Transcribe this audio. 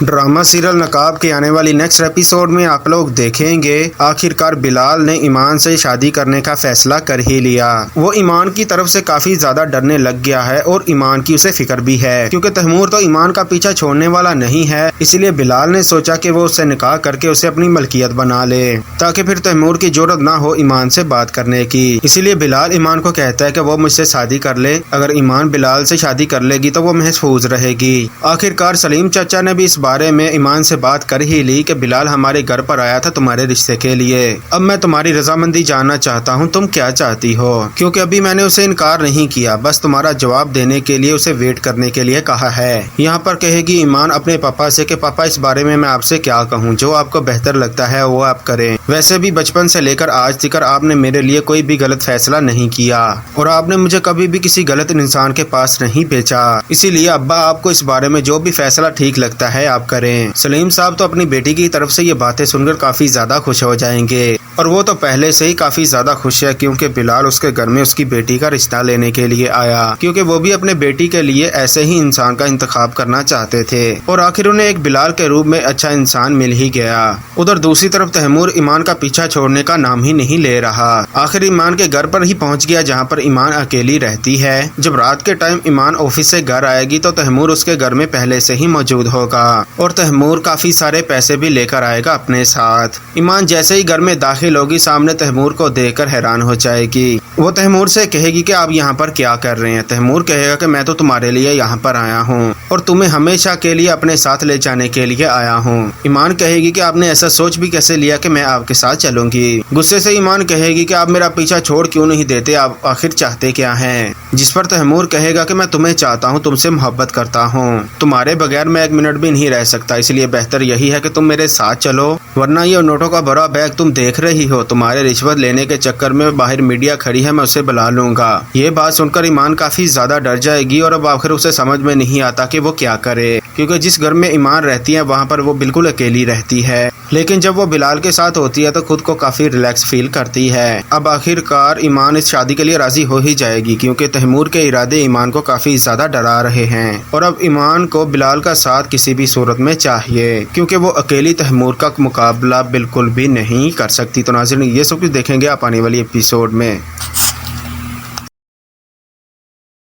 Drama serial نقاب کے آنے والی نیکسٹ ایپیسوڈ میں آپ لوگ دیکھیں گے آخر کار بلال نے ایمان سے شادی کرنے کا فیصلہ کر ہی لیا۔ وہ ایمان کی طرف سے کافی زیادہ ڈرنے لگ گیا ہے اور ایمان کی اسے فکر بھی ہے کیونکہ تیمور تو ایمان کا پیچھا چھوڑنے والا نہیں ہے، اسی لیے بلال نے سوچا کہ وہ اس سے نکاح کر کے اسے اپنی ملکیت بنا لے تاکہ پھر تیمور کی جرات نہ ہو ایمان سے بات کرنے کی۔ اسی لیے بلال ایمان کو کہتا ہے کہ وہ مجھ سے شادی کر لے، اگر ایمان بلال سے شادی کر لے گی تو وہ محفوظ رہے گی۔ آخر کار سلیم چچا نے بھی اس بارے میں ایمان سے بات کر ہی لی کہ بلال ہمارے گھر پر آیا تھا تمہارے رشتے کے لیے، اب میں تمہاری رضامندی جاننا چاہتا ہوں، تم کیا چاہتی ہو؟ کیونکہ ابھی میں نے اسے انکار نہیں کیا، بس تمہارا جواب دینے کے لیے اسے ویٹ کرنے کے لیے کہا ہے۔ یہاں پر کہے گی ایمان اپنے پاپا سے کہ پاپا اس بارے میں آپ سے کیا کہوں، جو آپ کو بہتر لگتا ہے وہ آپ کریں، ویسے بھی بچپن سے لے کر آج تک آپ نے میرے لیے کوئی بھی غلط فیصلہ نہیں کیا اور آپ نے مجھے کبھی بھی کسی غلط انسان کے پاس نہیں بھیجا، اسی لیے ابا آپ کو اس بارے میں جو بھی فیصلہ ٹھیک لگتا ہے آپ کریں۔ سلیم صاحب تو اپنی بیٹی کی طرف سے یہ باتیں سن کر کافی زیادہ خوش ہو جائیں گے اور وہ تو پہلے سے ہی کافی زیادہ خوش ہے کیونکہ بلال اس کے گھر میں اس کی بیٹی کا رشتہ لینے کے لیے آیا، کیونکہ وہ بھی اپنے بیٹی کے لیے ایسے ہی انسان کا انتخاب کرنا چاہتے تھے اور آخر انہیں ایک بلال کے روپ میں اچھا انسان مل ہی گیا۔ ادھر دوسری طرف تیمور ایمان کا پیچھا چھوڑنے کا نام ہی نہیں لے رہا، آخر ایمان کے گھر پر ہی پہنچ گیا جہاں پر ایمان اکیلی رہتی ہے۔ جب رات کے ٹائم ایمان آفس سے گھر آئے گی تو تیمور اس کے گھر میں پہلے سے ہی موجود ہوگا اور تیمور کافی سارے پیسے بھی لے کر آئے گا اپنے ساتھ۔ ایمان جیسے ہی گھر میں داخل ہوگی سامنے تیمور کو دیکھ کر حیران ہو جائے گی، وہ تیمور سے کہے گی کہ آپ یہاں پر کیا کر رہے ہیں؟ تیمور کہے گا کہ میں تو تمہارے لیے یہاں پر آیا ہوں اور تمہیں ہمیشہ کے لیے اپنے ساتھ لے جانے کے لیے آیا ہوں۔ ایمان کہے گی کہ آپ نے ایسا سوچ بھی کیسے لیا کہ میں آپ کے ساتھ چلوں گی؟ غصے سے ایمان کہے گی کہ آپ میرا پیچھا چھوڑ کیوں نہیں دیتے، آپ آخر چاہتے کیا ہیں؟ جس پر تیمور کہے گا کہ میں تمہیں چاہتا ہوں، تم سے محبت کرتا ہوں، تمہارے بغیر میں ایک منٹ بھی نہیں رہ سکتا، اس لیے بہتر یہی ہے کہ تم میرے ساتھ چلو، ورنہ یہ نوٹوں کا بڑا بیگ تم دیکھ رہی ہو، تمہارے رشوت لینے کے چکر میں باہر میڈیا کھڑی ہے، میں اسے بلا لوں گا۔ یہ بات سن کر ایمان کافی زیادہ ڈر جائے گی اور اب آخر اسے سمجھ میں نہیں آتا کہ وہ کیا کرے، کیونکہ جس گھر میں ایمان رہتی ہے وہاں پر وہ بالکل اکیلی رہتی ہے، لیکن جب وہ بلال کے ساتھ ہوتی ہے تو خود کو کافی ریلیکس فیل کرتی ہے۔ اب آخر کار ایمان اس شادی کے لیے راضی ہو ہی جائے گی کیونکہ تیمور کے ارادے ایمان کو کافی زیادہ ڈرا رہے ہیں اور اب ایمان کو بلال کا ساتھ کسی بھی صورت میں چاہیے کیونکہ وہ اکیلی تیمور کا مقابلہ بالکل بھی نہیں کر سکتی۔ تو ناظرین یہ سب کچھ دیکھیں گے آپ آنے والی ایپیسوڈ میں۔